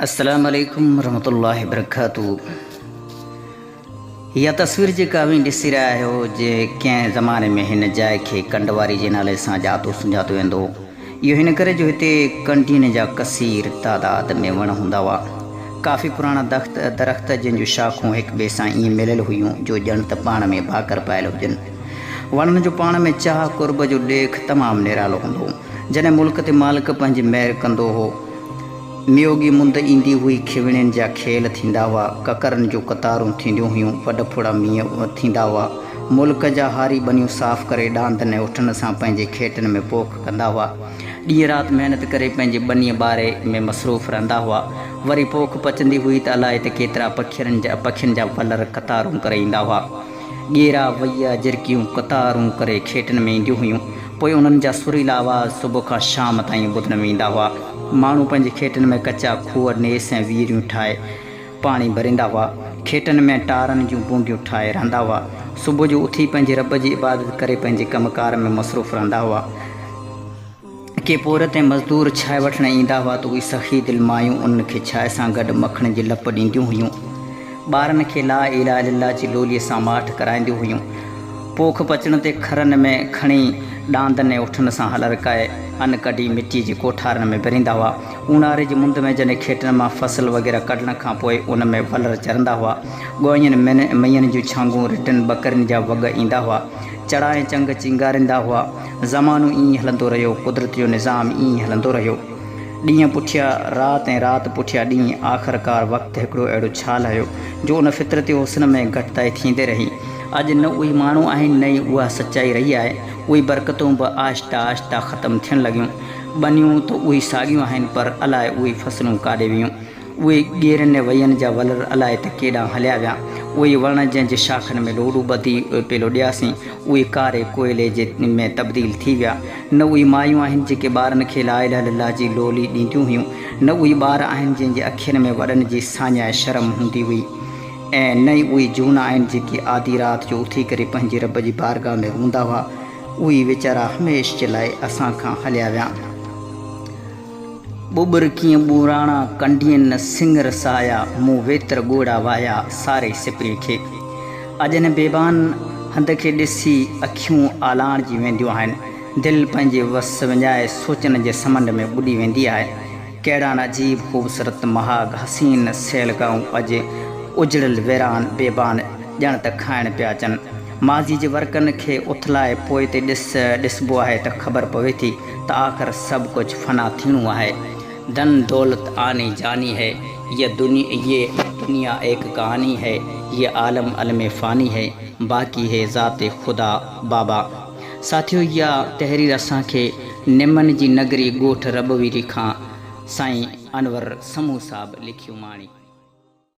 अस्सलाम वालेकुम रहमतुल्लाहि वबरकातुहू। इहा तस्वीर जेका भी ॾिसी रहिया आहियो जे कंहिं ज़माने में हिन जाइ खे कंडवारी जे नाले सां ॼातो सुञातो वेंदो। इहो हिन करे जो हिते कंडीन जा कसीर तादाद में वण हूंदा हुआ। काफ़ी पुराणा दरख़्त जिन जूं शाखूं हिक ॿिए सां ईअं मिलियल हुयूं जो ॼण त पाण में भाकर पायल हुजनि। वणनि जो पाण में चाह कुर्ब जो ॾेख तमामु निरालो हूंदो। जॾहिं मुल्क ते मालिक पंहिंजी महर कंदो हो, मियोगी मुंद ईंदी हुई, खिवणियुनि जा खेल थींदा हुआ, ककरनि जूं कतारूं थींदियूं हुयूं, वॾ फुड़ा मींहं थींदा हुआ। मुल्क जा हारी बनियूं साफ़ करे ॾांदनि ऐं उठनि सां पंहिंजे खेतनि में पोख कंदा हुआ। ॾींहुं राति महिनत करे पंहिंजे बनीअ ॿारे में मसरूफ़ रहंदा हुआ। वरी पोख पचंदी हुई त अलाए त केतिरा पखियुनि जा वलर कतारूं करे ईंदा हुआ। ॻेरा वैया झिरकियूं कतारूं करे खेतनि में ईंदियूं हुयूं। पोइ उन्हनि जा सुरीला आवाज़ सुबुह खां शाम ताईं ॿुधण में ईंदा हुआ। माण्हू पंहिंजे खेतनि में कचा खूह, नेस ऐं वीरियूं ठाहे पाणी भरींदा हुआ। खेतनि में टारनि जूं बूंदियूं ठाहे रहंदा हुआ। सुबुह जो उथी पंहिंजे रब जी इबादत करे पंहिंजे कमकार में मसरूफ़ रहंदा हुआ। के पोर ते मज़दूर छांइ वठणु ईंदा हुआ त उहे सख़ी दिलि मायूं उन्हनि खे छांइ सां गॾु मखण जी लप ॾींदियूं हुयूं। ॿारनि खे ला इलाहा इल्लल्लाह जी लोलीअ सां माठ कराईंदियूं हुयूं। पोख पचण ते खरनि में खणी ॾांदनि ऐं उठनि सां हलरकाए अन्न कढी मिटीअ जे कोठारनि में भरींदा हुआ। ऊन्हारे जी मुंद में जॾहिं खेतनि मां फसल वग़ैरह कढण खां पोइ उन में वलर चरंदा हुआ। ॻोहियुनि मईयनि जूं छांगूं, रिटनि बकरियुनि जा वॻ ईंदा हुआ। चढ़ाए चंग चिंगारींदा हुआ। ज़मानो ईअं हलंदो रहियो, कुदरत जो निज़ाम ईअं हलंदो रहियो। ॾींहं पुठियां राति ऐं राति पुठियां ॾींहुं, आख़िरकार वक़्तु हिकिड़ो अहिड़ो छाल आयो जो उन फितरती हुस्न में घटिताई थींदे रही। अॼु न उहे माण्हू आहिनि, न ई उहा सचाई रही आहे। उहे बरकतूं बि आहिस्ता आहिस्ता ख़तमु थियणु लॻियूं। बनियूं त उहे साॻियूं आहिनि, पर अलाए उहे फसलूं काॾे वियूं। उहे ॻेरनि वैयनि जा वलर अलाए त केॾांहुं हलिया विया। उहे वण जंहिंजे शाखनि में लोॾू ॿधी पेलो ॾियासीं, उहे कारे कोयले जे में तब्दील थी विया। न उहे मायूं आहिनि जेके ॿारनि खे ला इलाहा इल्लल्लाह जी लोली ॾींदियूं हुयूं। न उहे ॿार आहिनि जंहिंजे अखियुनि में वॾनि जी साञाए शर्म हूंदी हुई। ऐं न ई उहे जून आहिनि जेके आधी राति जो उथी करे पंहिंजे रब जी बारगाह में हूंदा हुआ। उहे वीचारा हमेशह जे लाइ असां खां हलिया विया। ॿुॿर कीअं ॿूराणा कंढियनि सिंगर साया, मूं वेतर ॻोड़ा वाया सारे सिपरीअ खे। अजन बेबान हंध खे ॾिसी अखियूं आलाण जी वेंदियूं आहिनि। दिलि पंहिंजे वस विञाए सोचनि जे समंड में ॿुॾी वेंदी आहे। कहिड़ा न अजीब ख़ूबसूरत महाग हसीन सैलगाऊं अॼु उजड़ियल वीरान बेबान ॼण त खाइण पिया अचनि। माज़ी जे वर्कनि खे उथलाए पोइ ते ॾिसबो आहे त ख़बर पवे थी त आख़िर सभु कुझु फ़ना थियणो आहे। धन दौलत आनी जानी है, ये दुनिया एक कहानी है, ये आलम अलम फ़ानी है, बाक़ी है ज़ाते खुदा बाबा। साथियो, इहा तहरीर असांखे निमन जी नगरी ॻोठ रबवीरी खां साईं अनवर समूह साहब लिखियूं माणी।